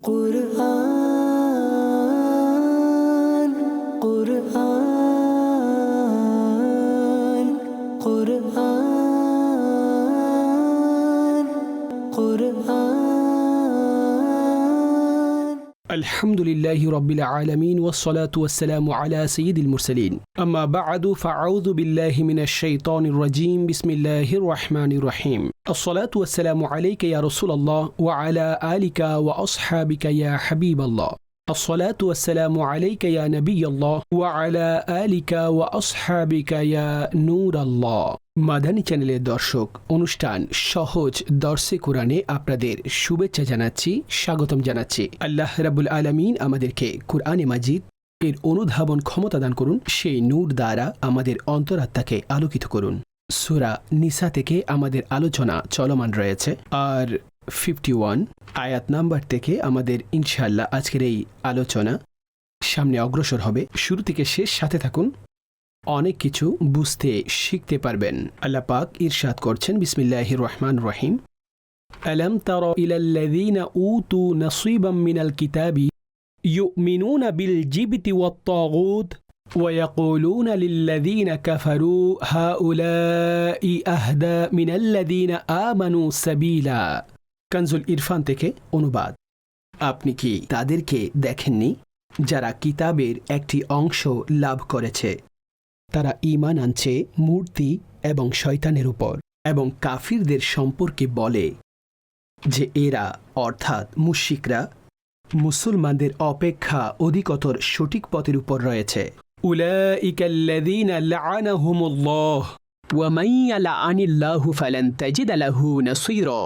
কুরআন কুরআন কুরআন কুরআন আলহামদুলিল্লাহি রাব্বিল আলামিন ওয়াসসালাতু ওয়াসসালামু আলা সাইয়্যিদিল মুরসালিন আম্মা বা'দু ফাআউযু বিল্লাহি মিনাশ শাইতানির রাজীম বিসমিল্লাহির রহমানির রহিম আসসালাতু ওয়াসসালামু আলাইকা ইয়া রাসূলুল্লাহ ওয়া আলা আলিকা ওয়া আসহাবিকা ইয়া হাবিবাল্লাহ আসসালাতু ওয়াসসালামু আলাইকা ইয়া নবিয়াল্লাহ ওয়া আলা আলিকা ওয়া আসহাবিকা ইয়া নূরাল্লাহ। মাদানী চ্যানেলের দর্শক, অনুষ্ঠান সহজ দর্শে কোরআনে আপনাদের শুভেচ্ছা জানাচ্ছি, স্বাগতম জানাচ্ছি। আল্লাহ রাব্বুল আলামিন আমাদেরকে কোরআনে মাজিদ এর অনুধাবন ক্ষমতা দান করুন, সেই নূর দ্বারা আমাদের অন্তরাত্মাকে আলোকিত করুন। সূরা নিসা থেকে আমাদের আলোচনা চলমান রয়েছে, আর 51 আয়াত নাম্বার থেকে আমাদের ইনশাআল্লাহ আজকের এই আলোচনা সামনে অগ্রসর হবে। শুরু থেকে শেষ সাথে থাকুন, অনেক কিছু বুঝতে শিখতে পারবেন। আল্লাহ পাক ইরশাদ করছেন, বিসমিল্লাহির রহমানির রহিম, আলাম তারা ইলাল্লাযীনা উতু নাসীবাম মিনাল কিতাবি ইউমিনুনা বিল জিবতি ওয়াত তাগুত ওয়া ইয়াকুলুনা লিল্লাযীনা কাফারু হাউলাই আহদা মিনাল্লাযীনা আমানু সাবিলা। কানজুল ইরফান থেকে অনুবাদ। আপনি কি তাদেরকে দেখেননি যারা কিতাবের একটি অংশ লাভ করেছে? তারা ঈমান আনছে মূর্তি এবং শয়তানের উপর, এবং কাফিরদের সম্পর্কে বলে যে এরা অর্থাৎ মুশরিকরা মুসলমানদের অপেক্ষা অধিকতর সঠিক পথের উপর রয়েছে। উলাইকাল্লাযীনা লাআনাহুমুল্লাহ ওয়া মান ইয়ালআনিল্লাহু ফালান তাজিদা লাহু নাসীরা।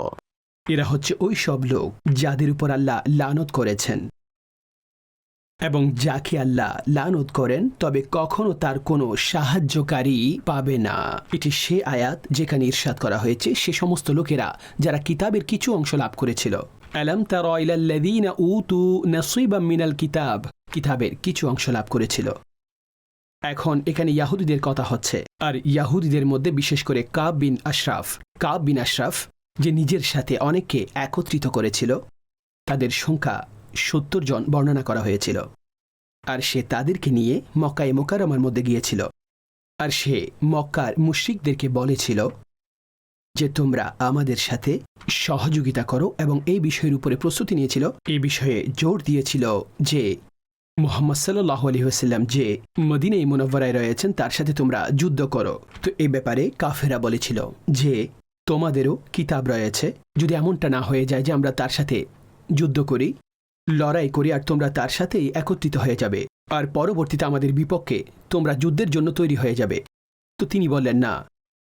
এরা হচ্ছে ওই সব লোক যাদের উপর আল্লাহ লানত করেছেন, এবং যাকে আল্লাহ লানত করেন তবে কখনো তার কোনো সাহায্যকারী পাবে না। এটি সে আয়াত যেখানে ইরশাদ করা হয়েছে সে সমস্ত লোকেরা যারা কিতাবের কিছু অংশ লাভ করেছিল। আলাম তারা ইলাল্লাযীনা উতু নাসীবাম মিনাল কিতাব, কিতাবের কিছু অংশ লাভ করেছিল। এখন এখানে ইয়াহুদীদের কথা হচ্ছে, আর ইয়াহুদীদের মধ্যে বিশেষ করে কাব বিন আশরাফ যে নিজের সাথে অনেককে একত্রিত করেছিল, তাদের সংখ্যা 70 জন বর্ণনা করা হয়েছিল। আর সে তাদেরকে নিয়ে মক্কায়ে মুকাররমার মধ্যে গিয়েছিল, আর সে মক্কার মুশরিকদেরকে বলেছিল যে তোমরা আমাদের সাথে সহযোগিতা করো, এবং এই বিষয়ের উপরে প্রস্তুতি নিয়েছিল। এই বিষয়ে জোর দিয়েছিল যে মুহাম্মদ সাল্লাল্লাহু আলাইহি ওয়াসাল্লাম যে মদিনায়ে মুনাওয়ারায় রয়েছেন তার সাথে তোমরা যুদ্ধ করো। তো এই ব্যাপারে কাফেরা বলেছিল যে তোমাদেরও কিতাব রয়েছে, যদি এমনটা না হয়ে যায় যে আমরা তার সাথে যুদ্ধ করি, লড়াই করি, আর তোমরা তার সাথেই একত্রিত হয়ে যাবে, আর পরবর্তীতে আমাদের বিপক্ষে তোমরা যুদ্ধের জন্য তৈরি হয়ে যাবে। তো তিনি বললেন না,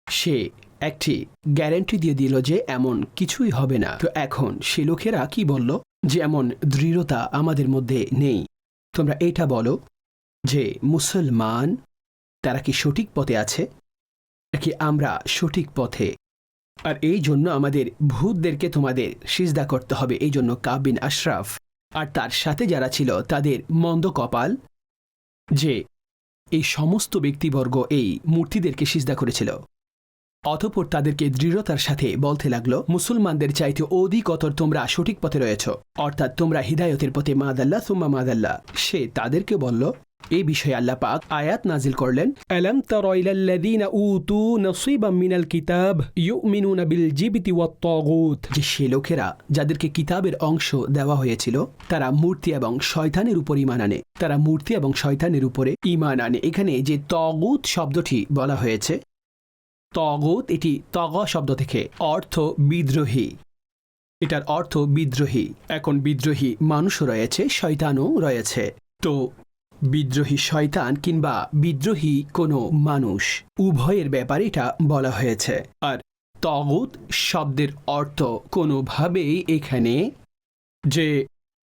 সে একটি গ্যারান্টি দিয়ে দিল যে এমন কিছুই হবে না। তো এখন সে লোকেরা কি বলল যে এমন দৃঢ়তা আমাদের মধ্যে নেই। তোমরা এটা বলো যে মুসলমান তারা কি সঠিক পথে আছে নাকি আমরা সঠিক পথে, আর এই জন্য আমাদের ভূতদেরকে তোমাদের সিজদা করতে হবে। এই জন্য কাব বিন আশরাফ আর তার সাথে যারা ছিল তাদের মন্দ কপাল যে এই সমস্ত ব্যক্তিবর্গ এই মূর্তিদেরকে সিজদা করেছিল। অতঃপর তাদেরকে দৃঢ়তার সাথে বলতে লাগলো, মুসলমানদের চাইতে অধিকতর তোমরা সঠিক পথে রয়েছ, অর্থাৎ তোমরা হিদায়তের পথে মাদাল্লাহ সুম্মা মাদাল্লাহ। সে তাদেরকে বলল, এই বিষয়ে আল্লাহ পাক আয়াত নাজিল করলেন, আলাম তারা ইলাল্লাযীনা উতু নাসীবাম মিনাল কিতাব ইউমিনুনা বিল জিবতি ওয়াত তাগুত। যে সে লোকেরা যাদেরকে কিতাবের অংশ দেওয়া হয়েছিল তারা মূর্তি এবং শয়তানের উপর ঈমান আনে, তারা মূর্তি এবং শয়তানের উপরে ঈমান আনে। এখানে যে তাগুত শব্দটি বলা হয়েছে, তাগুত এটি তাগা শব্দ থেকে, অর্থ বিদ্রোহী, এটার অর্থ বিদ্রোহী। এখন বিদ্রোহী মানুষও রয়েছে, শয়তানও রয়েছে। তো বিদ্রোহী শয়তান কিংবা বিদ্রোহী কোনো মানুষ, উভয়ের ব্যাপারে এটা বলা হয়েছে। আর তাগুত শব্দের অর্থ কোনোভাবেই এখানে যে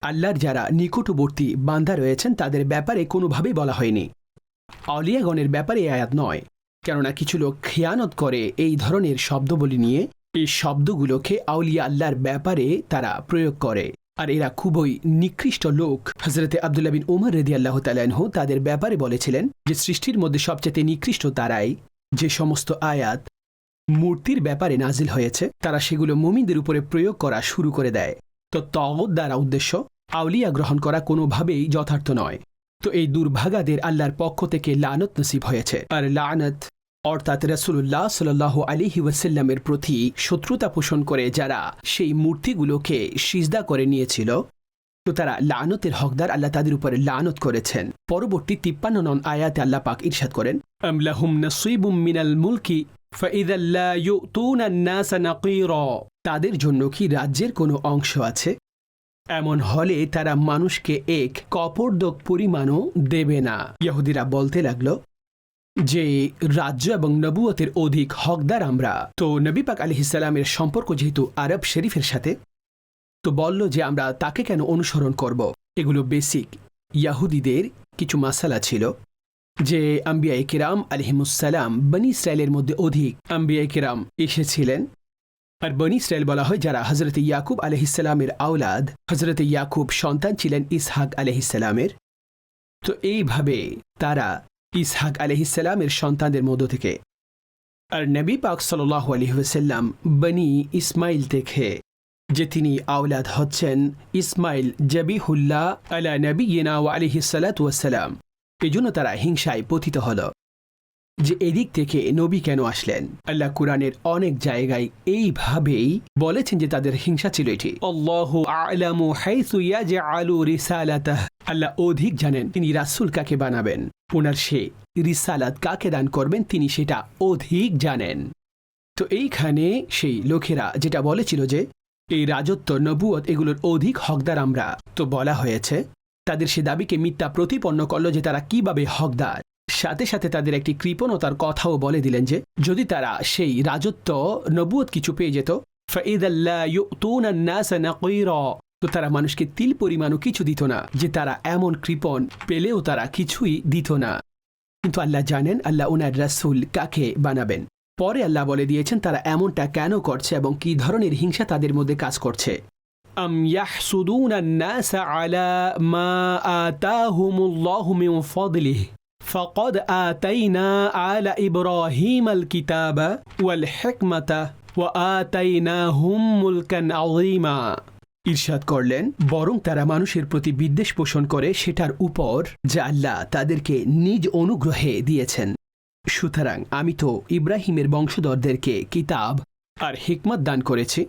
আল্লাহর যারা নিকটবর্তী বান্দা রয়েছেন তাদের ব্যাপারে কোনোভাবেই বলা হয়নি। আউলিয়াগণের ব্যাপারে আয়াত নয়, কেননা কিছু লোক খেয়ানত করে এই ধরনের শব্দবলি নিয়ে। এই শব্দগুলোকে আউলিয়া আল্লাহর ব্যাপারে তারা প্রয়োগ করে, আর এরা খুবই নিকৃষ্ট লোক। হযরতে আব্দুল্লাহ বিন উমর রাদিয়াল্লাহু তাআলা আনহু তাদের ব্যাপারে বলেছিলেন যে সৃষ্টির মধ্যে সবচেয়ে নিকৃষ্ট তারাই যে সমস্ত আয়াত মূর্তির ব্যাপারে নাজিল হয়েছে তারা সেগুলো মুমিনদের উপরে প্রয়োগ করা শুরু করে দেয়। তো তাগুত দ্বারা উদ্দেশ্য আউলিয়া গ্রহণ করা কোনোভাবেই যথার্থ নয়। তো এই দুর্ভাগাদের আল্লাহর পক্ষ থেকে লানত নসিব হয়েছে। আর লানত অর্থাৎ রাসূলুল্লাহ সাল্লাল্লাহু আলাইহি ওয়াসাল্লামের প্রতি শত্রুতা পোষণ করে যারা সেই মূর্তিগুলোকে সিজদা করে নিয়েছিল, তো তারা লানতের হকদার, আল্লাহ তাদের উপরে লানত করেছেন। পরবর্তী 53 নং আয়াতে আল্লাহ পাক ইরশাদ করেন, আম লাহুম নসীবুম মিনাল মুলকি ফাইযা লা ইউতুনা আন-নাস নাকিরা। তাদের জন্য কি রাজ্যের কোনো অংশ আছে? এমন হলে তারা মানুষকে এক কপর্দক পরিমাণও দেবে না। ইহুদিরা বলতে লাগলো যে রাজ্য এবং নবুয়তের অধিক হকদার আমরা। তো নবী পাক আলাইহিস সালামের সম্পর্ক যেহেতু আরব শরীফের সাথে, তো বলল যে আমরা তাকে কেন অনুসরণ করব। এগুলো বেসিক ইয়াহুদিদের কিছু মাসালা ছিল যে আম্বিয়ায়ে কিরাম আলাইহিমুসসালাম বনি ইসরায়েলের মধ্যে অধিক আম্বিয়ায়ে কিরাম এসেছিলেন। আর বনি ইসরায়েল বলা হয় যারা হযরত ইয়াকুব আলাইহিসসালামের আওলাদ। হযরত ইয়াকুব সন্তান ছিলেন ইসহাক আলাইহিসসালামের। তো এইভাবে তারা ইসহাক আলাইহিসসালামের সন্তানদের মধ্য থেকে। আর নবী পাক সাল্লাল্লাহু আলাইহি ওয়াসাল্লাম বনি ইসমাইল থেকে, যে তিনি আওলাদ হচ্ছেন ইসমাইল জবিহুল্লাহ আলা নবিয়িনা ওয়া আলাইহিস সালাতু ওয়াসসালাম। এজন্য তারা হিংসায় পতিত হল যে এদিক থেকে নবী কেন আসলেন। আল্লাহ কুরআনের অনেক জায়গায় এইভাবেই বলেছেন যে তাদের হিংসা ছিল এটি। আল্লাহু আ'লামু হাইসু ইয়াজআলু রিসালাতাহ। আল্লাহ অধিক জানেন তিনি রাসূল কাকে বানাবেন, ওনার সে রিসালাত কাকে দান করবেন তিনি সেটা অধিক জানেন। তো এইখানে সেই লোকেরা যেটা বলেছিল যে এই রাজত্ব নবুয়ত এগুলোর অধিক হকদার আমরা, তো বলা হয়েছে তাদের সে দাবিকে মিথ্যা প্রতিপন্ন করল যে তারা কিভাবে হকদার। সাথে সাথে তাদের একটি কৃপণতার কথাও বলে দিলেন যে যদি তারা সেই রাজত্ব নবুয়ত কিছু পেয়ে যেত, ফাইযা লা ইউতুনা আন-নাস নাকিরা, তো তারা মানুষকে তিল পরিমাণও কিছু দিত না, যে তারা এমন কৃপণ পেলেও তারা কিছুই দিত না। কিন্তু আল্লাহ জানেন আল্লাহ ওনার রাসূল কাকে বানাবেন। পরে আল্লাহ বলে দিয়েছেন তারা এমনটা কেন করছে এবং কি ধরনের হিংসা তাদের মধ্যে কাজ করছে। আম ইয়াহসুদুনা আন-নাস আলা মা আতাহুমুল্লাহু মিন ফাদলিহি ফাকাদ আতাইনা আলা ইব্রাহিমাল কিতাবা ওয়াল হিকমাতা ওয়া আতাইনাহুম মুলকান আযীমা। ইরশাদ করলেন বরং তারা মানুষের প্রতি বিদ্বেষ পোষণ করে সেটার উপর যা আল্লাহ তাদেরকে নিজ অনুগ্রহে দিয়েছেন। সুতরাং আমি তো ইব্রাহিমের বংশধরদেরকে কিতাব আর হিকমত দান করেছি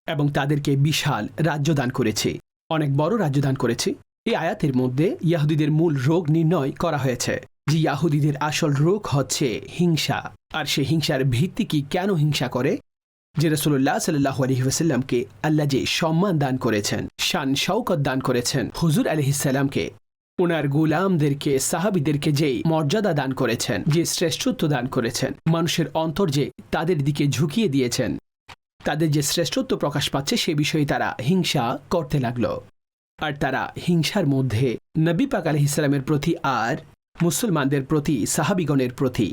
এবং তাদেরকে বিশাল রাজ্য দান করেছি, অনেক বড় রাজ্য দান করেছি। এই আয়াতের মধ্যে ইয়াহুদীদের মূল রোগ নির্ণয় করা হয়েছে যে ইয়াহুদীদের আসল রোগ হচ্ছে হিংসা। আর সে হিংসার ভিত্তি কি, কেন হিংসা করে? যে রাসূলুল্লাহ সাল্লাল্লাহু আলাইহি ওয়াসাল্লামকে আল্লাহ যে সম্মান দান করেছেন, শান শওকত দান করেছেন, হুজুর আলাইহিস সালামকে, ওনার গোলামদেরকে সাহাবীদেরকে যে মর্যাদা দান করেছেন, যে শ্রেষ্ঠত্ব দান করেছেন, মানুষের অন্তর যে তাদের দিকে ঝুঁকিয়ে দিয়েছেন, তাদের যে শ্রেষ্ঠত্ব প্রকাশ পাচ্ছে সে বিষয়ে তারা হিংসা করতে লাগলো। আর তারা হিংসার মধ্যে নবী পাক আলাইহিস সালামের প্রতি আর মুসলমানদের প্রতি, সাহাবীগণের প্রতি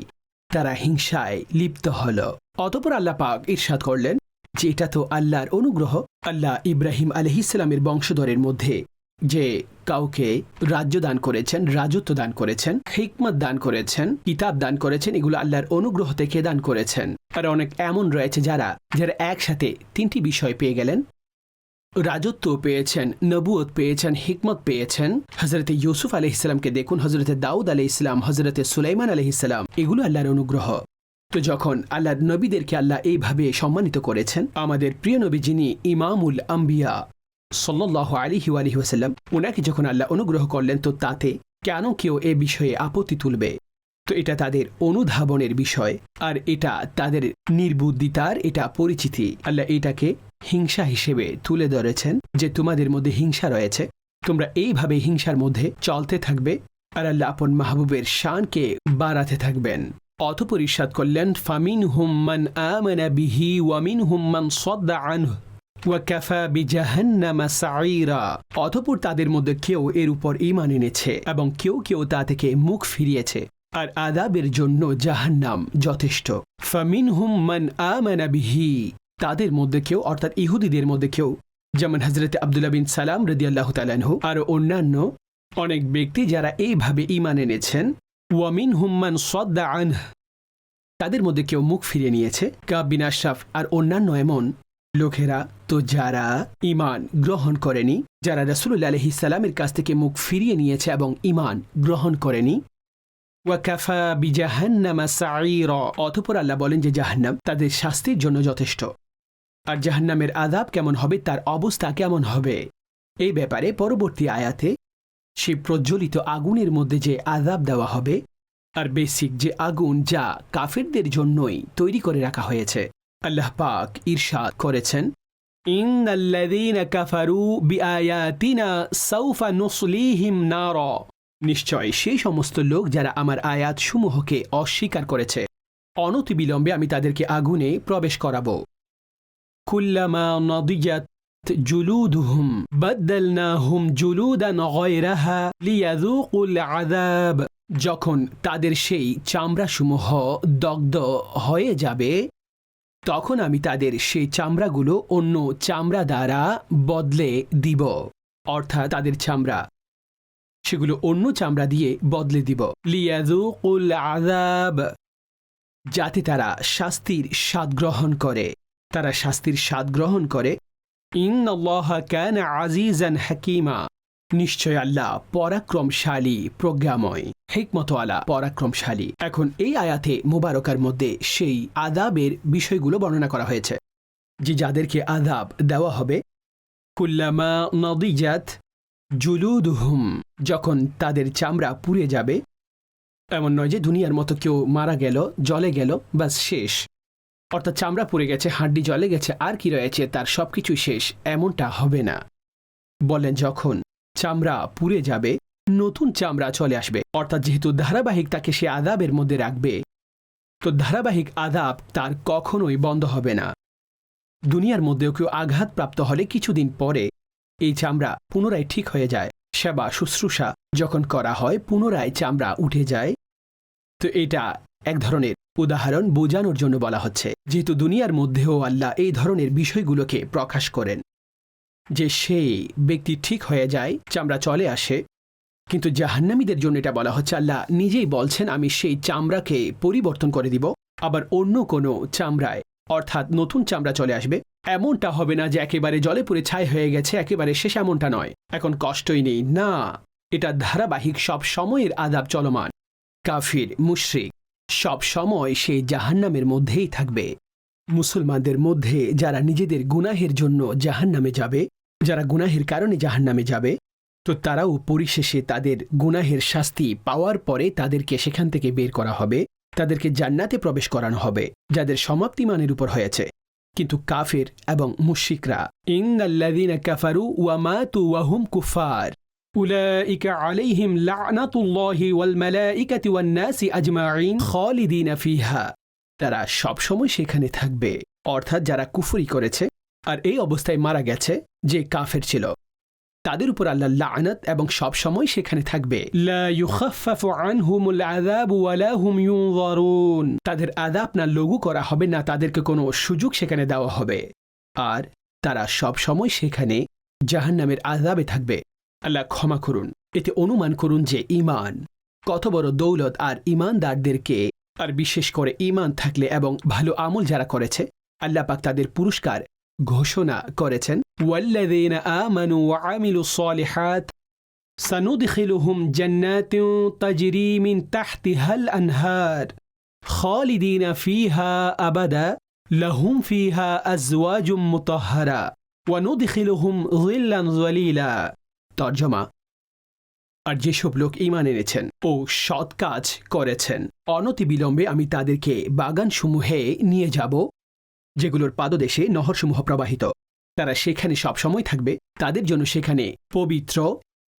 তারা হিংসায় লিপ্ত হল। অতঃপর আল্লাহ পাক ইরশাদ করলেন যে এটা তো আল্লাহর অনুগ্রহ। আল্লাহ ইব্রাহিম আলাইহিস সালামের বংশধরের মধ্যে যে কাউকে রাজ্য দান করেছেন, রাজত্ব দান করেছেন, হিকমত দান করেছেন, কিতাব দান করেছেন, এগুলো আল্লাহর অনুগ্রহ থেকে দান করেছেন। আর অনেক এমন রয়েছে যারা একসাথে তিনটি বিষয় পেয়ে গেলেন, রাজত্ব পেয়েছেন, নবুয়ত পেয়েছেন, হিকমত পেয়েছেন। হযরতে ইউসুফ আলাইহিস সালামকে দেখুন, হযরতে দাউদ আলাইহিস সালাম, হযরতে সুলাইমান আলাইহিস সালাম, এগুলো আল্লাহর অনুগ্রহ। তো যখন আল্লাহর নবীদেরকে আল্লাহ এইভাবে সম্মানিত করেছেন, আমাদের প্রিয় নবী যিনি ইমামুল আম্বিয়া সাল্লাল্লাহু আলাইহি ওয়াসাল্লাম, ওনাকে যখন আল্লাহ অনুগ্রহ করলেন, তো তাতে কেন কেউ এ বিষয়ে আপত্তি তুলবে? তো এটা তাদের অনুধাবনের বিষয়, আর এটা তাদের নির্বুদ্ধিতার এটা পরিচিতি। আল্লাহ এটাকে হিংসা হিসেবে তুলে ধরেছেন যে তোমাদের মধ্যে হিংসা রয়েছে, তোমরা এইভাবে হিংসার মধ্যে চলতে থাকবে আর আল্লাহ আপন মাহবুবের শানকে বাড়াতে থাকবেন। অতঃপর ইরশাদ করলেন ফামিনহুম মান আমানা বিহি ওয়া মিনহুম মান সাদ্দা আনহু ওয়া কাফা বিজাহান্নামা সাঈরা। অতঃপর তাদের মধ্যে কেউ এর উপর ঈমান এনেছে এবং কেউ কেউ তা থেকে মুখ ফিরিয়েছে, আর আযাবের জন্য জাহান্নাম যথেষ্ট। ফামিনহুম মান আমানা বিহি, তাদের মধ্যে কেউ অর্থাৎ ইহুদিদের মধ্যে কেউ, যেমন হযরত আব্দুল্লাহ বিন সালাম রাদিয়াল্লাহু তাআলা আনহু আর অন্যান্য অনেক ব্যক্তি যারা এইভাবে ঈমান এনেছেন। ওয়া মিনহুম মান সাদ্দা আনহু, তাদের মধ্যে কেউ মুখ ফিরিয়ে নিয়েছে। কাব বিন আশরাফ আর অন্যান্য এমন লোকেরা তো যারা ঈমান গ্রহণ করেনি, যারা রাসূলুল্লাহ আলাইহিস সালামের কাছ থেকে মুখ ফিরিয়ে নিয়েছে এবং ঈমান গ্রহণ করেনি, ওয়াকাফা বিজাহান্নামা সাঈরা, অতঃপর আল্লাহ বলেন যে জাহান্নাম তাদের শাস্তির জন্য যথেষ্ট। আর জাহান্নামের আযাব কেমন হবে, তার অবস্থা কেমন হবে, এই ব্যাপারে পরবর্তী আয়াতে সেই প্রজ্বলিত আগুনের মধ্যে যে আযাব দেওয়া হবে আর বেসিক যে আগুন যা কাফেরদের জন্যই তৈরি করে রাখা হয়েছে, আল্লাহ পাক ইরশাদ করেছেন, ইন্নাল্লাযীনা কাফারু বিআয়াতিনা সাউফা নুসলিহিম নারা, নিশ্চয় সেই সমস্ত লোক যারা আমার আয়াতসমূহকে অস্বীকার করেছে অনতিবিলম্বে আমি তাদেরকে আগুনে প্রবেশ করাবো। কুল্লামা নাদিজাত জুলুদুহুম বাদদালনাহুম জুলুদান গায়রাহা লিয়াযুকুল আযাব, যখন তাদের সেই চামড়াসমূহ দগ্ধ হয়ে যাবে তখন আমি তাদের সেই চামড়াগুলো অন্য চামড়া দ্বারা বদলে দিব, অর্থাৎ তাদের চামড়া সেগুলো অন্য চামড়া দিয়ে বদলে দিব। লিয়াযুকুল আযাব, যাতে তারা শাস্তির স্বাদ গ্রহণ করে, তারা শাস্তির স্বাদ গ্রহণ করে। ইন্নাল্লাহা কানা আজিজান হাকিমা, নিশ্চয় আল্লাহ পরাক্রমশালী, প্রজ্ঞাময়, হিকমতওয়ালা, পরাক্রমশালী। এখন এই আয়াতে মুবারকার মধ্যে সেই আযাবের বিষয়গুলো বর্ণনা করা হয়েছে যে যাদেরকে আযাব দেওয়া হবে। কুল্লামা নাদিজাত জুলুদুহুম, যখন তাদের চামড়া পুড়ে যাবে, এমন নয় যে দুনিয়ার মতো কেউ মারা গেল, জ্বলে গেল, বাস শেষ, অর্থাৎ চামড়া পুড়ে গেছে, হাড্ডি জ্বলে গেছে, আর কি রয়েছে তার সবকিছু শেষ, এমনটা হবে না। বলেন যখন চামড়া পুড়ে যাবে নতুন চামড়া চলে আসবে, অর্থাৎ যেহেতু ধারাবাহিক তাকে সে আযাবের মধ্যে রাখবে, তো ধারাবাহিক আযাব তার কখনোই বন্ধ হবে না। দুনিয়ার মধ্যেও কেউ আঘাতপ্রাপ্ত হলে কিছুদিন পরে এই চামড়া পুনরায় ঠিক হয়ে যায়, সেবা শুশ্রূষা যখন করা হয় পুনরায় চামড়া উঠে যায়। তো এটা এক ধরনের উদাহরণ বোঝানোর জন্য বলা হচ্ছে, যেহেতু দুনিয়ার মধ্যেও আল্লাহ এই ধরনের বিষয়গুলোকে প্রকাশ করেন যে সেই ব্যক্তি ঠিক হয়ে যায়, চামড়া চলে আসে, কিন্তু জাহান্নামীদের জন্য এটা বলা হচ্ছে আল্লাহ নিজেই বলছেন আমি সেই চামড়াকে পরিবর্তন করে দিব, আবার অন্য কোনো চামড়ায়, অর্থাৎ নতুন চামড়া চলে আসবে। এমনটা হবে না যে একেবারে জলে পুড়ে ছাই হয়ে গেছে, একেবারে শেষ, এমনটা নয়, এখন কষ্টই নেই, না, এটা ধারাবাহিক, সব সময়ের আযাব চলমান। কাফির মুশরিক সব সময় সেই জাহান্নামের মধ্যেই থাকবে। মুসলমানদের মধ্যে যারা নিজেদের গুনাহের জন্য জাহান্নামে যাবে, যারা গুনাহের কারণে জাহান্নামে যাবে, তো তারাও পরিশেষে তাদের গুনাহের শাস্তি পাওয়ার পরে তাদেরকে সেখান থেকে বের করা হবে, তাদেরকে জান্নাতে প্রবেশ করানো হবে যাদের সমাপ্তিমানের উপর হয়েছে। কিন্তু কাফির এবং মুশরিকরা, ইন্নাল্লাযীনা কাফারু ওয়া মাতু ওয়া হুম কুফার উলাইকা আলাইহিম লা'নাতুল্লাহি ওয়াল মালাইকাতি ওয়ান নাসি আজমাইন খালিদিনা ফিহা, তারা সবসময় সেখানে থাকবে, অর্থাৎ যারা কুফরি করেছে আর এই অবস্থায় মারা গেছে, যে কাফের ছিল, তাদের উপর আল্লাহ লা'নাত এবং সবসময় সেখানে থাকবে। লা ইউখাফফাফু আনহুমুল আযাবু ওয়া লা হুম ইউনযারুন, তাদের আযাব না লঘু করা হবে, না তাদেরকে কোনো সুযোগ সেখানে দেওয়া হবে, আর তারা সবসময় সেখানে জাহান্নামের আযাবে থাকবে। আল্লাহ ক্ষমা করুন। এতে অনুমান করুন যে ঈমান কত বড় দৌলত, আর ঈমানদারদেরকে, আর বিশেষ করে ঈমান থাকলে এবং ভালো আমল যারা করেছে, আল্লাহ পাক তাদের পুরস্কার ঘোষণা করেছেন, ওয়াল্লাযীনা আমানু ওয়া আমিলুস সালিহাত সানুদখিলুহুম জান্নাতিন তাজরি মিন তাহতিহাল আনহার খালিদিনা ফিহা আবাদা লাহুম ফিহা আজওয়াজুম মুতাহহারা ওয়া নুদখিলুহুম যিল্লান যালিলা। তর্জমা, আর যেসব লোক ঈমান এনেছেন ও সৎ কাজ করেছেন, অনতিবিলম্বে আমি তাদেরকে বাগানসমূহে নিয়ে যাব যেগুলোর পাদদেশে নহরসমূহ প্রবাহিত, তারা সেখানে সবসময় থাকবে, তাদের জন্য সেখানে পবিত্র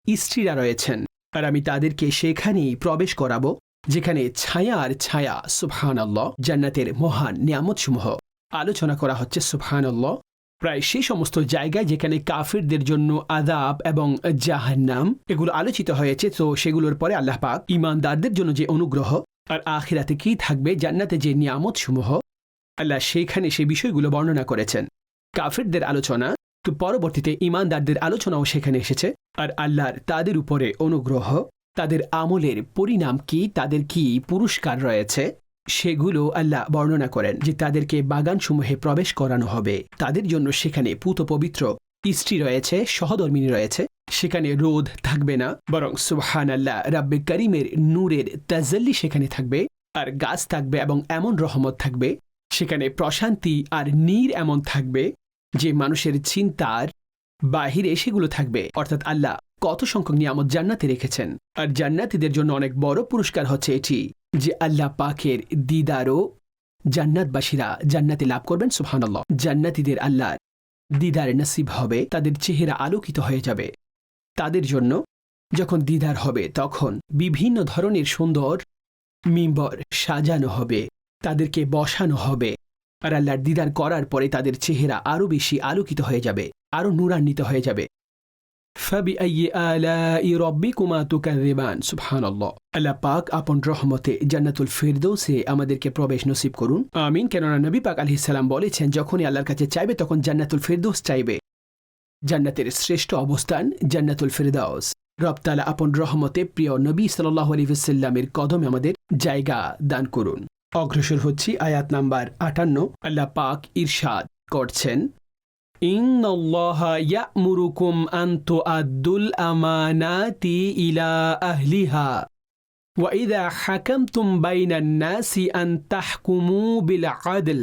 স্ত্রীরা রয়েছেন, আর আমি তাদেরকে সেখানেই প্রবেশ করাবো যেখানে ছায়ার ছায়া। সুবহানাল্লাহ, জান্নাতের মহান নিয়ামতসমূহ আলোচনা করা হচ্ছে। সুবহানাল্লাহ, প্রায় সেই সমস্ত জায়গায় যেখানে কাফিরদের জন্য আযাব এবং জাহান্নাম এগুলো আলোচিত হয়েছে, তো সেগুলোর পরে আল্লাহ পাক ঈমানদারদের জন্য যে অনুগ্রহ আর আখিরাতে কি থাকবে, জান্নাতে যে নিয়ামতসমূহ, আল্লাহ সেখানে সেই বিষয়গুলো বর্ণনা করেছেন। কাফিরদের আলোচনা, তো পরবর্তীতে ঈমানদারদের আলোচনাও সেখানে এসেছে, আর আল্লাহর তাদের উপরে অনুগ্রহ, তাদের আমলের পরিণাম কি, তাদের কি পুরস্কার রয়েছে, সেগুলো আল্লাহ বর্ণনা করেন যে তাদেরকে বাগানসমূহে প্রবেশ করানো হবে, তাদের জন্য সেখানে পূত পবিত্র স্ত্রী রয়েছে, সহধর্মিণী রয়েছে, সেখানে রোদ থাকবে না, বরং সুবহানাল্লাহ রাব্বে কারিমের নূরের তাজাল্লি সেখানে থাকবে, আর গাছ থাকবে এবং এমন রহমত থাকবে, সেখানে প্রশান্তি আর নীর এমন থাকবে যে মানুষের চিন্তার বাহিরে সেগুলো থাকবে। অর্থাৎ আল্লাহ কত সংখ্যক নিয়ামত জান্নাতে রেখেছেন। আর জান্নাতীদের জন্য অনেক বড় পুরস্কার হচ্ছে এটি যে আল্লাহ পাকের দিদারও জান্নাতবাসীরা জান্নাতে লাভ করবেন। সুবহানাল্লাহ, জান্নাতীদের আল্লাহর দিদার নসিব হবে, তাদের চেহারা আলোকিত হয়ে যাবে। তাদের জন্য যখন দিদার হবে তখন বিভিন্ন ধরনের সুন্দর মিম্বর সাজানো হবে, তাদেরকে বসানো হবে, আর আল্লাহর দিদার করার পরে তাদের চেহারা আরও বেশি আলোকিত হয়ে যাবে, আরও নূরান্বিত হয়ে যাবে। ফাবিআইয়ি আলাই রাব্বিকুমা তুকাযিবান। সুবহানাল্লাহ, আল্লাহ পাক আপন রহমতে জান্নাতুল ফিরদৌসে আমাদেরকে প্রবেশ নসিব করুন, আমিন। কেননা নবী পাক আলাইহিস সালাম বলেছেন, যখনই আল্লাহর কাছে চাইবে তখন জান্নাতুল ফিরদৌস চাইবে। জান্নাতের শ্রেষ্ঠ অবস্থান জান্নাতুল ফিরদৌস। রব তাআলা আপন রহমতে প্রিয় নবী সাল্লাল্লাহু আলাইহি ওয়াসাল্লামের কদমে আমাদের জায়গা দান করুন। অগ্রসর হচ্ছি আয়াত নাম্বার 58। আল্লাহ পাক ইরশাদ করছেন, ইন্নাল্লাহা ইয়া'মুরুকুম আন তুআদ্দুল আমানাতি ইলা আহলিহা ওয়া ইযা হাকামতুম বাইনান নাসি আন তাহকুমু বিল আদল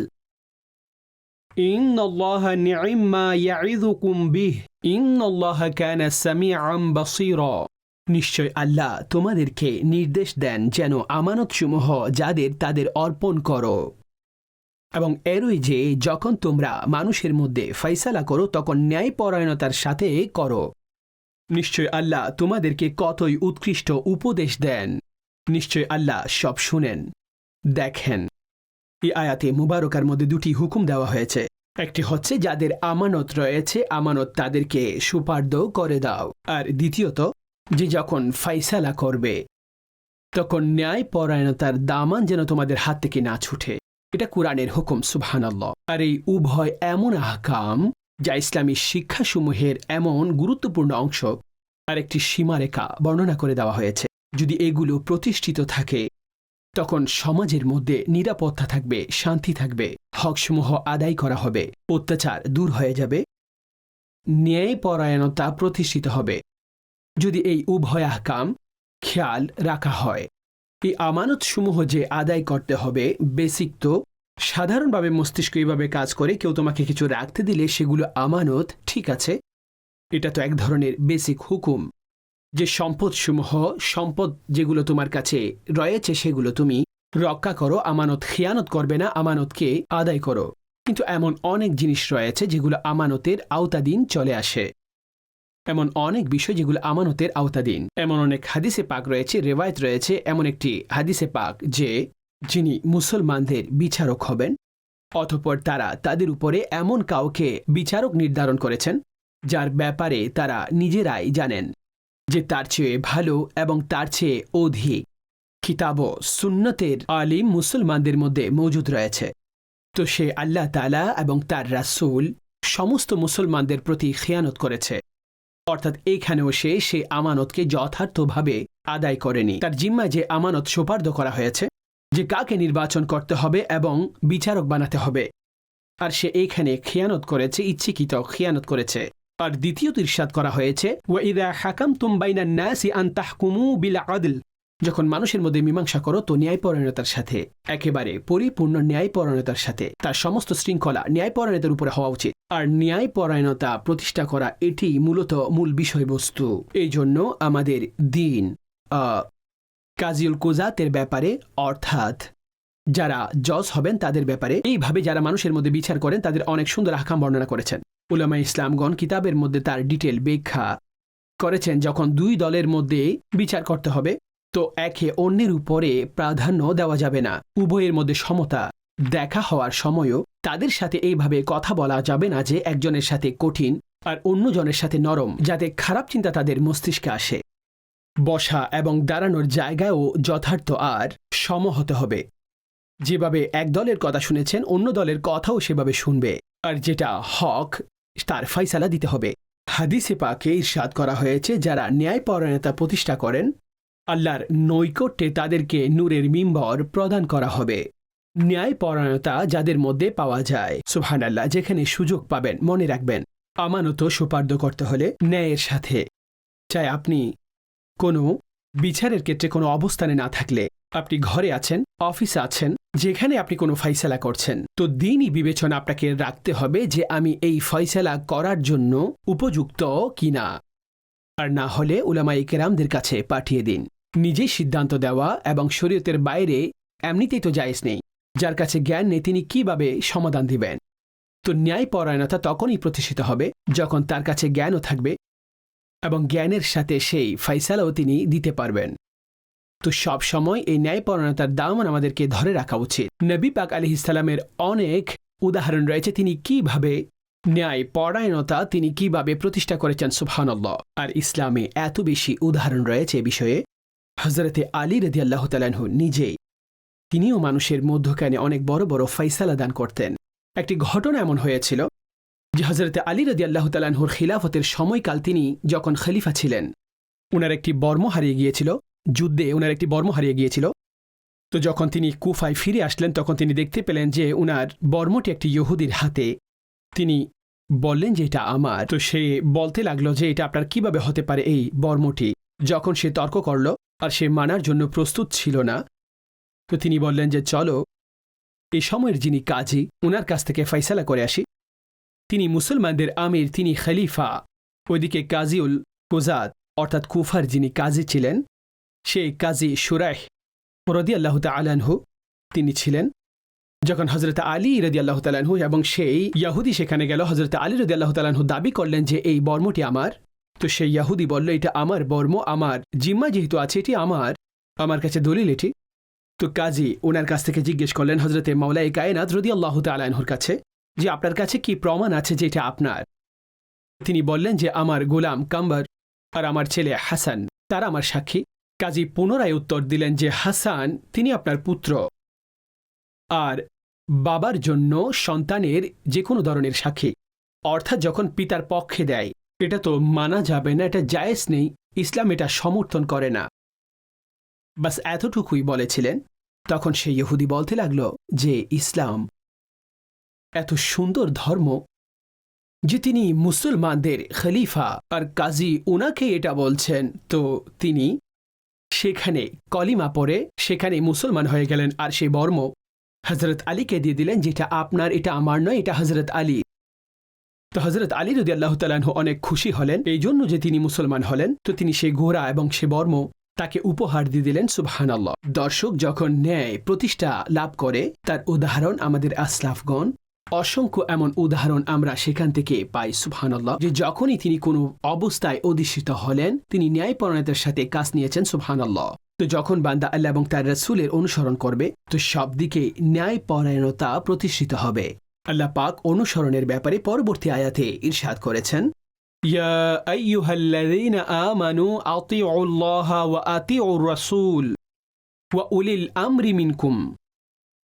ইন্নাল্লাহা নি'ম্মা ইয়া'ইযুকুম বিহি ইন্নাল্লাহা কানা সামিআন বাসীরা। নিশ্চয় আল্লাহ তোমাদেরকে নির্দেশ দেন যেন আমানতসমূহ যাদের তাদের অর্পণ করো, এবং এরই যে যখন তোমরা মানুষের মধ্যে ফয়সালা করো তখন ন্যায়পরায়ণতার সাথে করো। নিশ্চয় আল্লাহ তোমাদেরকে কতই উৎকৃষ্ট উপদেশ দেন। নিশ্চয় আল্লাহ সব শুনেন, দেখেন। এই আয়াতে মুবারকার মধ্যে দুটি হুকুম দেওয়া হয়েছে। একটি হচ্ছে যাদের আমানত রয়েছে আমানত তাদেরকে সুপার্দ করে দাও, আর দ্বিতীয়ত যে যখন ফয়সালা করবে তখন ন্যায়পরায়ণতার দামান যেন তোমাদের হাত থেকে না ছুটে। এটা কোরআনের হুকুম। সুবহানাল্লাহ। আর এই উভয় এমন আহকাম যা ইসলামী শিক্ষাসমূহের এমন গুরুত্বপূর্ণ অংশ, আর একটি সীমারেখা বর্ণনা করে দেওয়া হয়েছে। যদি এগুলো প্রতিষ্ঠিত থাকে তখন সমাজের মধ্যে নিরাপত্তা থাকবে, শান্তি থাকবে, হকসমূহ আদায় করা হবে, অত্যাচার দূর হয়ে যাবে, ন্যায়পরায়ণতা প্রতিষ্ঠিত হবে। যদি এই উভয় আহকাম খেয়াল রাখা হয়। এই আমানতসমূহ যে আদায় করতে হবে, বেসিক তো সাধারণভাবে মস্তিষ্ক এইভাবে কাজ করে, কেউ তোমাকে কিছু রাখতে দিলে সেগুলো আমানত, ঠিক আছে, এটা তো এক ধরনের বেসিক হুকুম যে সম্পদ যেগুলো তোমার কাছে রয়েছে সেগুলো তুমি রক্ষা করো, আমানত খেয়ানত করবে না, আমানতকে আদায় করো। কিন্তু এমন অনেক জিনিস রয়েছে যেগুলো আমানতের আওতাধীন চলে আসে, এমন অনেক বিষয় যেগুলো আমানতের আওতাধীন। এমন অনেক হাদিসে পাক রয়েছে, রেওয়ায়েত রয়েছে, এমন একটি হাদিসে পাক যে যিনি মুসলমানদের বিচারক হবেন, অতঃপর তারা তাদের উপরে এমন কাউকে বিচারক নির্ধারণ করেছেন যার ব্যাপারে তারা নিজেরাই জানেন যে তার চেয়ে ভালো এবং তার চেয়ে অধিক কিতাব ও সুন্নতের আলিম মুসলমানদের মধ্যে মজুদ রয়েছে। তো সে আল্লাহ তাআলা এবং তার রাসূল সমস্ত মুসলমানদের প্রতি খেয়ানত করেছে। অর্থাৎ এখানেও সে আমানতকে যথার্থভাবে আদায় করেনি। তার জিম্মায় যে আমানত সুপার্দ করা হয়েছে, যে কাকে নির্বাচন করতে হবে এবং বিচারক বানাতে হবে, আর সে এইখানে খেয়ানত করেছে, ইচ্ছাকৃত খেয়ানত করেছে। আর দ্বিতীয়ত ইরশাদ করা হয়েছে, ওয়া ইযা হাকামতুম বাইনান নাসি আন তাহকুমু বিল আদল, যখন মানুষের মধ্যে মীমাংসা করো তো ন্যায়পরায়ণতার সাথে, একেবারে পরিপূর্ণ ন্যায়পরায়ণতার সাথে। তার সমস্ত শৃঙ্খলা ন্যায়পরায়ণতার উপরে হওয়া উচিত। আর ন্যায়পরায়ণতা প্রতিষ্ঠা করা এটি মূলত মূল বিষয়বস্তু। এই জন্য আমাদের দিন কাজিউল কুজাতের ব্যাপারে, অর্থাৎ যারা জজ হবেন তাদের ব্যাপারে, এইভাবে যারা মানুষের মধ্যে বিচার করেন তাদের অনেক সুন্দর আহকাম বর্ণনা করেছেন উলামা ইসলামগণ। কিতাবের মধ্যে তার ডিটেল ব্যাখ্যা করেছেন। যখন দুই দলের মধ্যে বিচার করতে হবে তো একে অন্যের উপরে প্রাধান্য দেওয়া যাবে না, উভয়ের মধ্যে সমতা দেখা হওয়ার সময়ও তাদের সাথে এইভাবে কথা বলা যাবে না যে একজনের সাথে কঠিন আর অন্যজনের সাথে নরম, যাতে খারাপ চিন্তা তাদের মস্তিষ্কে আসে। বসা এবং দাঁড়ানোর জায়গাও যথার্থ আর সম হতে হবে। যেভাবে এক দলের কথা শুনেছেন অন্য দলের কথাও সেভাবে শুনবে, আর যেটা হক তার ফয়সালা দিতে হবে। হাদিসে পাকে ইরশাদ করা হয়েছে, যারা ন্যায়পরায়ণতা প্রতিষ্ঠা করেন আল্লাহর নৈকট্যে তাদেরকে নূরের মিম্বর প্রদান করা হবে। ন্যায়পরায়ণতা যাদের মধ্যে পাওয়া যায়, সুবহানাল্লাহ, যেখানে সুযোগ পাবেন মনে রাখবেন আমানত সুপার্দ করতে হলে ন্যায়ের সাথে, চাই আপনি কোনো বিচারের ক্ষেত্রে কোনো অবস্থানে না থাকলে, আপনি ঘরে আছেন, অফিসে আছেন, যেখানে আপনি কোনো ফয়সালা করছেন, তো দিনই বিবেচনা আপনাকে রাখতে হবে যে আমি এই ফয়সালা করার জন্য উপযুক্ত কিনা। আর না হলে উলামায়ে কেরামদের কাছে পাঠিয়ে দিন। নিজেই সিদ্ধান্ত দেওয়া এবং শরীয়তের বাইরে এমনিতেই তো জায়েজ নেই। যার কাছে জ্ঞান নেই তিনি কিভাবে সমাধান দিবেন? তো ন্যায়পরায়ণতা তখনই প্রতিষ্ঠিত হবে যখন তার কাছে জ্ঞানও থাকবে এবং জ্ঞানের সাথে সেই ফয়সালাও তিনি দিতে পারবেন। তো সব সময় এই ন্যায়পরায়ণতার দামন আমাদেরকে ধরে রাখা উচিত। নবী পাক আলাইহিস সালামের অনেক উদাহরণ রয়েছে তিনি কিভাবে ন্যায়পরায়ণতা তিনি কিভাবে প্রতিষ্ঠা করেছেন, সুবহানাল্লাহ। আর ইসলামে এত বেশি উদাহরণ রয়েছে এ বিষয়ে। হযরতে আলী রাদিয়াল্লাহু তাআলা আনহু নিজেই, তিনিও মানুষের মধ্যখানে অনেক বড় বড় ফয়সালা দান করতেন। একটি ঘটনা এমন হয়েছিল যে হযরতে আলী রাদিয়াল্লাহু তাআলা আনহুর খিলাফতের সময়কাল তিনি যখন খলিফা ছিলেন, ওনার একটি বর্ম হারিয়ে গিয়েছিল, যুদ্ধে ওনার একটি বর্ম হারিয়ে গিয়েছিল। তো যখন তিনি কুফায় ফিরে আসলেন তখন তিনি দেখতে পেলেন যে ওনার বর্মটি একটি ইহুদির হাতে। তিনি বললেন যে এটা আমার। তো সে বলতে লাগলো যে এটা আপনার কিভাবে হতে পারে এই বর্মটি। যখন সে তর্ক করল আর সে মানার জন্য প্রস্তুত ছিল না, তো তিনি বললেন যে চলো এই সময়ের যিনি কাজী ওনার কাছ থেকে ফয়সালা করে আসি। তিনি মুসলমানদের আমির, তিনি খলিফা। ওইদিকে কাজীউল কুজাত অর্থাৎ কুফার যিনি কাজী ছিলেন সেই কাজী শুরাইহ রাদিয়াল্লাহু তাআলা আনহু তিনি ছিলেন। যখন হযরত আলী রাদিয়াল্লাহু তাআলা আনহু এবং সেই ইহুদি সেখানে গেল, হযরত আলী রাদিয়াল্লাহু তাআলা আনহু দাবি করলেন যে এই বর্মটি আমার। তো সেই ইহুদি বলল এটা আমার বর্ম, আমার জিম্মা যেহেতু আছে এটি আমার কাছে দলিল এটি। তো কাজী ওনার কাছ থেকে জিজ্ঞেস করলেন হযরতে মাওলায়ে কায়নাত রাদিয়াল্লাহু তাআলা আনহুর কাছে যে আপনার কাছে কি প্রমাণ আছে যে এটা আপনার? তিনি বললেন যে আমার গোলাম কাম্বার আর আমার ছেলে হাসান তারা আমার সাক্ষী। কাজী পুনরায় উত্তর দিলেন যে হাসান তিনি আপনার পুত্র, আর বাবার জন্য সন্তানের যে কোনো ধরনের সাক্ষী, অর্থাৎ যখন পিতার পক্ষে দেয় এটা তো মানা যাবে না, এটা জায়েজ নেই, ইসলাম এটা সমর্থন করে না। বাস এতটুকুই বলেছিলেন। তখন সেই ইহুদি বলতে লাগলো যে ইসলাম এত সুন্দর ধর্ম যে তিনি মুসলমানদের খলিফা আর কাজী ওনাকে এটা বলছেন। তো তিনি সেখানে কলিমা পড়ে সেখানে মুসলমান হয়ে গেলেন আর সেই বর্ম হযরত আলীকে দিয়ে দিলেন যেটা আপনার, এটা আমার নয়, এটা হযরত আলী। তো হযরত আলী রাদিয়াল্লাহু তাআলা আনহু অনেক খুশি হলেন এই জন্য যে তিনি মুসলমান হলেন। তো তিনি সেই ঘোড়া এবং সে বর্ম তাকে উপহার দিয়ে দিলেন, সুবহানাল্লাহ। দর্শক, যখন ন্যায় প্রতিষ্ঠা লাভ করে তার উদাহরণ আমাদের আসলাফগণ, অসংখ্য এমন উদাহরণ আমরা সেখান থেকে পাই, সুবহানাল্লাহ, যে যখনই তিনি কোনো অবস্থায় অধিষ্ঠিত হলেন তিনি ন্যায়পরায়ণতার সাথে কাজ নিয়েছেন, সুবহানাল্লাহ। তো যখন বান্দা আল্লাহ এবং তার রাসূলের অনুসরণ করবে তো সব দিকে ন্যায়পরায়ণতা প্রতিষ্ঠিত হবে। আল্লাহ পাক অনুসরণের ব্যাপারে পরবর্তী আয়াতে ইরশাদ করেছেন, ইয়া আইয়ুহাল্লাযীনা আমানু আতিউল্লাহা ওয়া আতিউর রাসূল ওয়া উলিল আমরি মিনকুম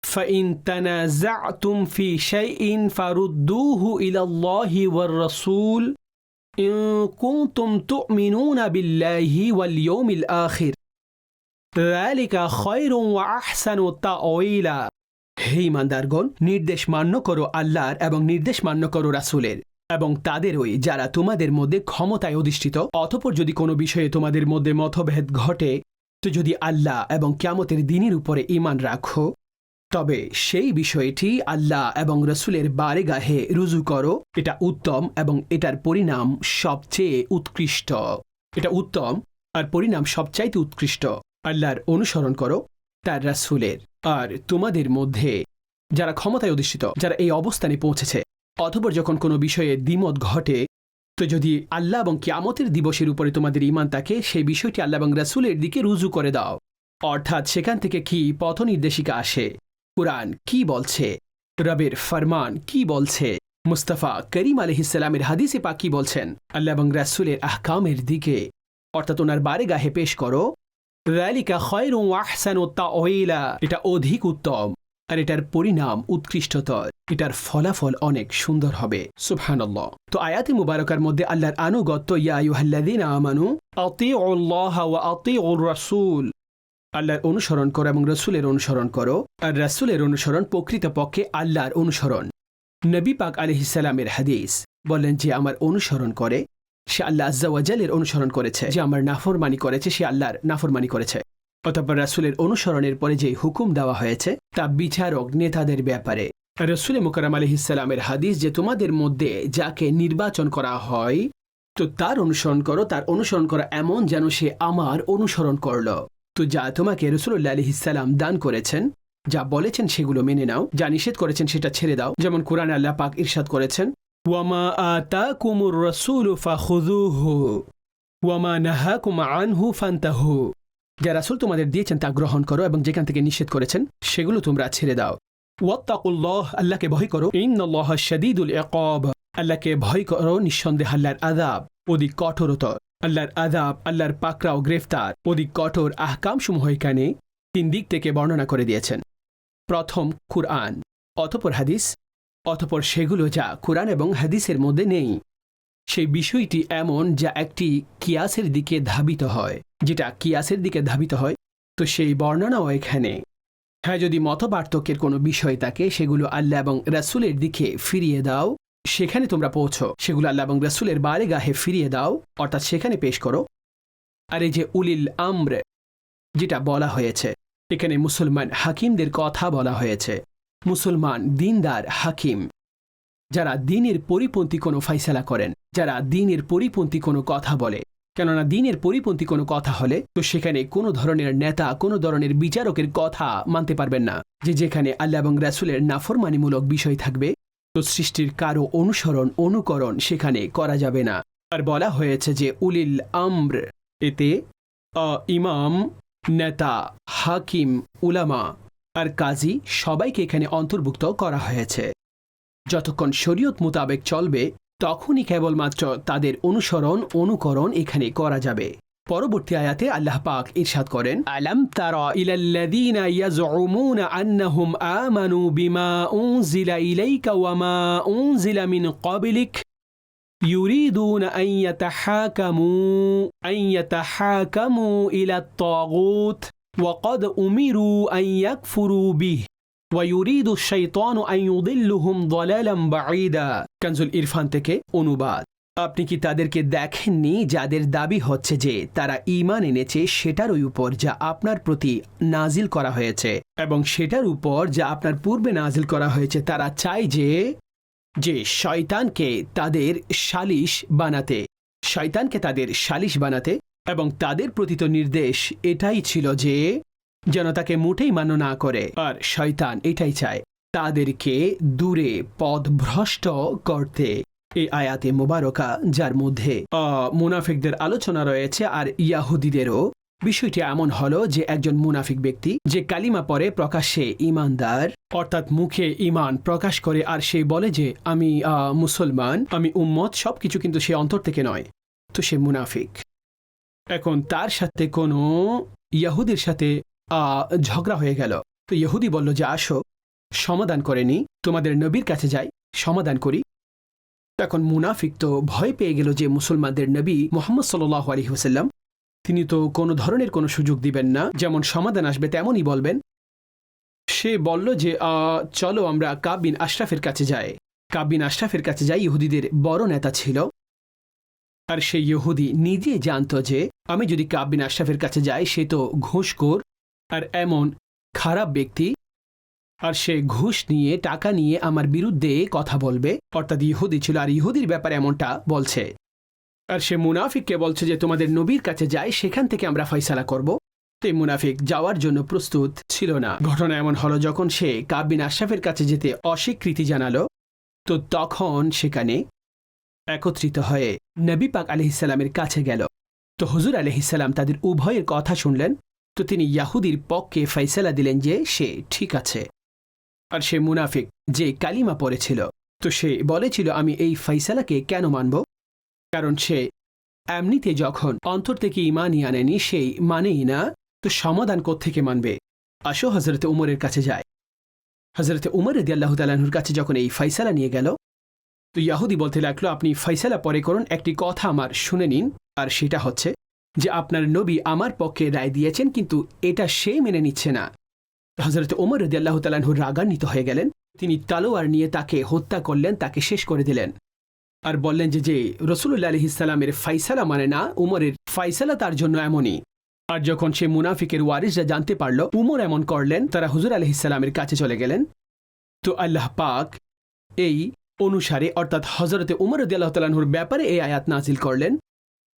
فإن تنازعتم في شيء فردوه إلى الله والرسول إن كنتم تؤمنون بالله واليوم الآخر ذلك خير وأحسن تأويلا। হে ইমানদারগণ, নির্দেশ মান্য করো আল্লাহর এবং নির্দেশ মান্য করো রাসূলের এবং তাদেরই যারা তোমাদের মধ্যে ক্ষমতায় অধিষ্ঠিত। অতঃপর যদি কোনো বিষয়ে তোমাদের মধ্যে মতভেদ ঘটে তো যদি আল্লাহ এবং কিয়ামতের দিনের উপরে ঈমান রাখো তবে সেই বিষয়টি আল্লাহ এবং রাসূলের বারগাহে রুজু করো। এটা উত্তম এবং এটার পরিণাম সবচেয়ে উৎকৃষ্ট। এটা উত্তম আর পরিণাম সবচাইতে উৎকৃষ্ট। আল্লাহর অনুসরণ করো, তার রাসূলের। আর তোমাদের মধ্যে যারা ক্ষমতায় অধিষ্ঠিত, যারা এই অবস্থানে পৌঁছেছে, অতঃপর যখন কোনো বিষয়ে দ্বিমত ঘটে তো যদি আল্লাহ এবং কিয়ামতের দিবসের উপরে তোমাদের ঈমান থাকে সেই বিষয়টি আল্লাহ এবং রাসূলের দিকে রুজু করে দাও। অর্থাৎ সেখান থেকে কি পথ নির্দেশিকা আসে, কুরআন কি বলছে, রবের ফরমান কি বলছে, মুস্তাফা করিম আলাইহিস সালামের হাদিসে পাক কি বলছেন, আল্লাহ এবং রাসূলের আহকামের দিকে অর্থাৎ ওনার বারগাহে পেশ করো। যালিকা খায়রুন ওয়া আহসানু তাওয়িলা, এটা অধিক উত্তম আর এটার পরিণাম উৎকৃষ্টতর, এটার ফলাফল অনেক সুন্দর হবে, সুবহানাল্লাহ। তো আয়াতে মুবারকার মধ্যে আল্লাহর আনুগত্য, ইয়া আইয়ুহাল্লাযীনা আমানু আতিউল্লাহ ওয়া আতিউর রাসূল, আল্লাহর অনুসরণ করো এবং রাসূলের অনুসরণ করো। আর রাসূলের অনুসরণ প্রকৃতপক্ষে আল্লাহর অনুসরণ। নবী পাক আলাইহিস সালামের হাদিস বলেন যে আমার অনুসরণ করে সে আল্লাহ আজ্জা ওয়া জালের অনুসরণ করেছে, যে আমার নাফরমানি করেছে সে আল্লাহর নাফরমানি করেছে। অতঃপর রাসূলের অনুসরণের পরে যে হুকুম দেওয়া হয়েছে তা বিচারক নেতাদের ব্যাপারে। রাসূল মুকাররম আলাইহিস সালামের হাদিস যে তোমাদের মধ্যে যাকে নির্বাচন করা হয় তো তার অনুসরণ করো, তার অনুসরণ করা এমন যেন সে আমার অনুসরণ করল। তো যা তোমাকে রাসূলুল্লাহ আলাইহিস সালাম দান করেছেন, যা বলেছেন সেগুলো মেনে নাও, যা নিষেধ করেছেন সেটা ছেড়ে দাও। যেমন কোরআনে আল্লাহ পাক ইরশাদ করেছেন, ওয়ামা আতাকুমুর রাসূলু ফাখুযুহু ওয়ামা নাহাকুম আনহু ফান্তাহু, যা রাসূল তোমাদের দিয়েছেন তা গ্রহণ করো এবং যেখান থেকে নিষেধ করেছেন সেগুলো তোমরা ছেড়ে দাও। ওয়াত্তাকুল্লাহ, আল্লাহকে ভয় করো। ইন্নাল্লাহা শাদীদুল ইকাব, আল্লাহকে ভয় করো, নিঃসন্দেহে আল্লাহর আযাব অধিক কঠোরতর। আল্লাহর আযাব, আল্লাহর পাকড়াও গ্রেফতার অধিক কঠোর। আহকামসমূহ এখানে 3 দিক থেকে বর্ণনা করে দিয়েছেন। প্রথম কুরআন, অতঃপর হাদিস, অতঃপর সেগুলো যা কুরআন এবং হাদিসের মধ্যে নেই। সেই বিষয়টি এমন যা একটি কিয়াসের দিকে ধাবিত হয়, যেটা কিয়াসের দিকে ধাবিত হয়, তো সেই বর্ণনাও এখানে। হ্যাঁ, যদি মতপার্থক্যের কোনো বিষয় থাকে সেগুলো আল্লাহ এবং রাসূলের দিকে ফিরিয়ে দাও, সেখানে তোমরা পৌঁছো। সেগুলো আল্লাহ এবং রাসূলের বারেগাহে ফিরিয়ে দাও, অর্থাৎ সেখানে পেশ করো। আর এই যে উলিল আমর যেটা বলা হয়েছে, এখানে মুসলমান হাকিমদের কথা বলা হয়েছে। মুসলমান দিনদার হাকিম, যারা দিনের পরিপন্থী কোনো ফাইসালা করেন, যারা দিনের পরিপন্থী কোনো কথা বলে। কেননা দিনের পরিপন্থী কোনো কথা হলে তো সেখানে কোনো ধরনের নেতা, কোনো ধরনের বিচারকের কথা মানতে পারবেন না। যে যেখানে আল্লাহ এবং রাসূলের নাফরমানিমূলক বিষয় থাকবে তো সৃষ্টির কারো অনুসরণ অনুকরণ সেখানে করা যাবে না। আর বলা হয়েছে যে উলিল আমর, এতে ইমাম, নেতা, হাকিম, উলামা আর কাজী সবাইকে এখানে অন্তর্ভুক্ত করা হয়েছে। যতক্ষণ শরীয়ত মোতাবেক চলবে তখনই কেবলমাত্র তাদের অনুসরণ অনুকরণ এখানে করা যাবে। পরবর্তী আয়াতে আল্লাহ পাক ইরশাদ করেন, আলাম তারা ইলাল্লাযীনা ইয়াজউমুনা আন্নাহুম আমানু বিমা উনজিলা ইলাইকা ওয়া মা উনজিলা মিন ক্বাবলিক ইউরিদুনা আন ইয়াতাহাকামু ইলাত তাগুত ওয়া ক্বাদ উমিরু আন ইয়াকফুরু বিহি ويريد الشيطان أن يضلهم ضلالا بعيدا। কানজুল ইরফান থেকে অনুবাদ। আপনি কি তাদেরকে দেখেননি যাদের দাবি হচ্ছে যে তারা ঈমান এনেছে সেটার উপর যা আপনার প্রতি নাজিল করা হয়েছে এবং সেটার উপর যা আপনার পূর্বে নাজিল করা হয়েছে? তারা চায় যে শয়তানকে তাদের সালিশ বানাতে এবং তাদের প্রতি তো নির্দেশ এটাই ছিল যে যেন তাকে মুঠেই মান্য না করে। আর শয়তান এটাই চায় তাদেরকে দূরে পথভ্রষ্ট করতে। এই আয়াতে মুবারকা যার মধ্যে মুনাফিকদের আলোচনা রয়েছে আর ইয়াহুদীদেরও। বিষয়টি এমন হলো যে একজন মুনাফিক ব্যক্তি যে কালিমা পড়ে প্রকাশ্যে ঈমানদার, অর্থাৎ মুখে ঈমান প্রকাশ করে আর সে বলে যে আমি মুসলমান, আমি উম্মত, সবকিছু, কিন্তু সে অন্তর থেকে নয়, তো সে মুনাফিক। এখন তার সাথে কোনো ইয়াহুদির সাথে ঝগড়া হয়ে গেল। তো ইহুদি বলল যে আসো সমাধান করে নি, তোমাদের নবীর কাছে যাই, সমাধান করি। এখন মুনাফিক তো ভয় পেয়ে গেল যে মুসলমানদের নবী মুহাম্মদ সাল্লাল্লাহু আলাইহি ওয়াসাল্লাম তিনি তো কোনো ধরনের কোনো সুযোগ দিবেন না, যেমন সমাধান আসবে তেমনই বলবেন। সে বলল যে চলো আমরা কাব বিন আশরাফের কাছে যাই। কাব বিন আশরাফের কাছে যাই, ইহুদিদের বড় নেতা ছিল। আর সেই ইহুদি নিজে জানতো যে আমি যদি কাব বিন আশরাফের কাছে যাই সে তো ঘুষখোর আর এমন খারাপ ব্যক্তি, আর সে ঘুষ নিয়ে টাকা নিয়ে আমার বিরুদ্ধে কথা বলবে। অর্থাৎ ইহুদি ছিল আর ইহুদির ব্যাপারে এমনটা বলছে। আর সে মুনাফিককে বলছে যে তোমাদের নবীর কাছে যাই, সেখান থেকে আমরা ফয়সালা করব। তো এই মুনাফিক যাওয়ার জন্য প্রস্তুত ছিল না। ঘটনা এমন হলো যখন সে কাব বিন আশরাফের কাছে যেতে অস্বীকৃতি জানালো তো তখন সেখানে একত্রিত হয়ে নবী পাক আলাইহিস সালামের কাছে গেল। তো হুজুর আলাইহিস সালাম তাদের উভয়ের কথা শুনলেন। তো তিনি ইয়াহুদির পক্ষে ফয়সালা দিলেন যে সে ঠিক আছে। আর সে মুনাফিক যে কালিমা পড়েছিল তো সে বলেছিল আমি এই ফয়সালাকে কেন মানব, কারণ সে এমনিতে যখন অন্তর থেকে ঈমানই আনেনি, সেই মানেই না, তো সমাধান কোত্থেকে মানবে? আসো হযরতে উমরের কাছে যায়। হযরতে উমর রাদিয়াল্লাহু তাআলা আনহুর কাছে যখন এই ফয়সালা নিয়ে গেল তো ইয়াহুদি বলতে লাগলো আপনি ফয়সালা পরে করুন, একটি কথা আমার শুনে নিন। আর সেটা হচ্ছে যে আপনার নবী আমার পক্ষে রায় দিয়েছেন, কিন্তু এটা সে মেনে নিচ্ছে না। হযরত ওমর রাদিয়াল্লাহু তাআলা আনহু রাগান্বিত হয়ে গেলেন। তিনি তলোয়ার নিয়ে তাকে হত্যা করলেন, তাকে শেষ করে দিলেন। আর বললেন যে রাসূলুল্লাহ আলাইহিস সালামের ফায়সালা মানে না, উমরের ফায়সালা তার জন্য এমনই। আর যখন সে মুনাফিকের ওয়ারিসরা জানতে পারল উমর এমন করলেন, তারা হুজুর আলাইহিস সালামের কাছে চলে গেলেন। তো আল্লাহ পাক এই অনুসারে অর্থাৎ হযরত ওমর রাদিয়াল্লাহু তাআলা আনহুর ব্যাপারে এই আয়াত নাজিল করলেন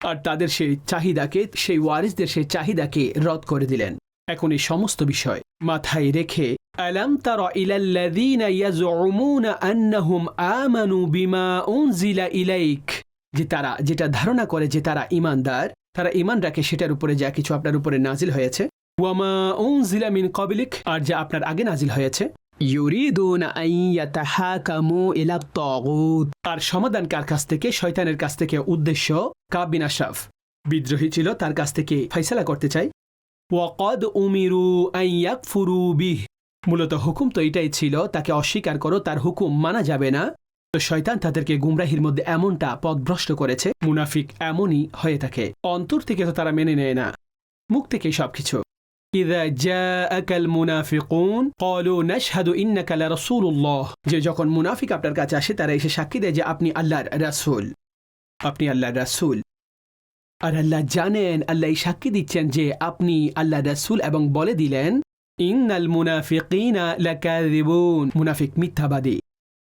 আর তাদের সেই চাহিদাকে, সেই ওয়ারিসদের সেই চাহিদাকে রদ করে দিলেন। এখন এই সমস্ত বিষয় মাথায় রেখে আলাম তারা ইলাল্লাযীনা ইয়াজউমুনা আন্নাহুম আমানু বিমা উনজিলা ইলাইক, যে তারা যেটা ধারণা করে যে তারা ঈমানদার, তারা ঈমান রাখে সেটার উপরে যা কিছু আপনার উপরে নাজিল হয়েছে, ওয়ামা উনজিলা মিন ক্বাবলিক, আর যা আপনার আগে নাজিল হয়েছে, ইউরিদুনা আন ইয়াতাহাকামু ইলা তাগুত, আর সমাধান কার কাছ থেকে? শয়তানের কাছ থেকে। উদ্দেশ্য কাব বিন আশরাফ বিদ্রোহী ছিল, তার কাছ থেকে ফয়সালা করতে চাই। ওয়াকাদ উমিরু আন ইয়াকফুরু বিহ, মূলত হুকুম তো এটাই ছিল তাকে অস্বীকার করো, তার হুকুম মানা যাবে না। তো শয়তান তাদেরকে গুমরাহির মধ্যে এমনটা পথভ্রষ্ট করেছে। মুনাফিক এমনই হয়ে থাকে, অন্তর থেকে তো তারা মেনে নেয় না, মুখ থেকে সবকিছু। ইযা জাআকাল মুনাফিকুন ক্বালু নাশহাদু ইন্নাকা লারাসূলুল্লাহ, যে যখন মুনাফিক আপনার কাছে আসে তারা এসে সাক্ষী দেয় যে আপনি আল্লাহর রাসূল, আপনি আল্লাহর রাসূল। আর আল্লাহ জানেন, আল্লাহ সাক্ষী দিচ্ছেন যে আপনি আল্লাহর রাসূল, এবং বলে দিলেন ইন্নাল মুনাফিকিনা লাকাযিবুন, মুনাফিক মিথ্যাবাদী।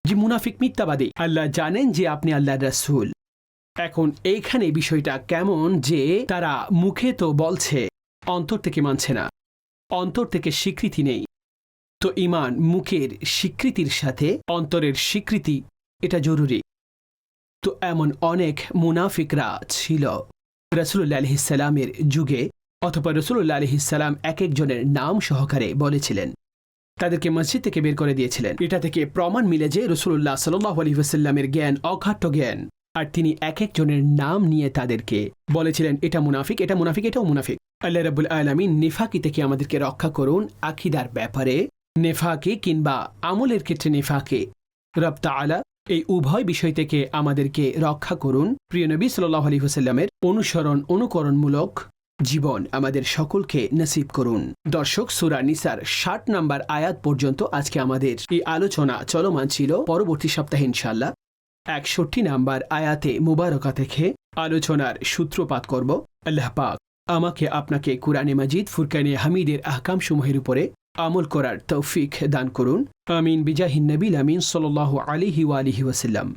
যে মুনাফিক মিথ্যাবাদী, আল্লাহ জানেন যে আপনি আল্লাহর রাসূল। এখন এইখানে বিষয়টা কেমন যে তারা মুখে তো বলছে, অন্তর থেকে মানছে না, অন্তর থেকে স্বীকৃতি নেই। তো ঈমান মুখের স্বীকৃতির সাথে অন্তরের স্বীকৃতি এটা জরুরি। তো এমন অনেক মুনাফিকরা ছিল রাসূলুল্লাহ আলাইহিস সালামের যুগে, অথবা রাসূলুল্লাহ আলাইহিস সালাম এক একজনের নাম সহকারে বলেছিলেন, তাদেরকে মসজিদ থেকে বের করে দিয়েছিলেন। এটা থেকে প্রমাণ মিলে যে রাসূলুল্লাহ সাল্লাল্লাহু আলাইহি ওয়াসাল্লামের জ্ঞান অখাট্য জ্ঞান, আর তিনি এক একজনের নাম নিয়ে তাদেরকে বলেছিলেন এটা মুনাফিক, এটা মুনাফিক, এটাও মুনাফিক। আল্লাহ রাব্বুল আলামিন নেফাকি থেকে আমাদেরকে রক্ষা করুন। আকীদার ব্যাপারে নেফাকি কিংবা আমলের ক্ষেত্রে নেফাকে, রব তাআলা এই উভয় বিষয় থেকে আমাদেরকে রক্ষা করুন। প্রিয় নবী সাল্লাল্লাহু আলাইহি ওয়াসাল্লামের অনুকরণমূলক জীবন আমাদের সকলকে নসিব করুন। দর্শক, সূরা নিসার 60 নম্বর আয়াত পর্যন্ত আজকে আমাদের এই আলোচনা চলমান ছিল। পরবর্তী সপ্তাহে ইনশাআল্লাহ 61 নম্বর আয়াতে মুবারকা থেকে আলোচনার সূত্রপাত করব। আল্লাহ পাক আমাকে আপনাকে কুরআনে মাজিদ ফুরকানে হামিদের আহকাম সমূহের উপরে আমল করার তৌফিক দান করুন। আমিন বিজাহিন নবীল আমিন সাল্লাল্লাহু আলাইহি ওয়া আলিহি ওয়াসাল্লাম।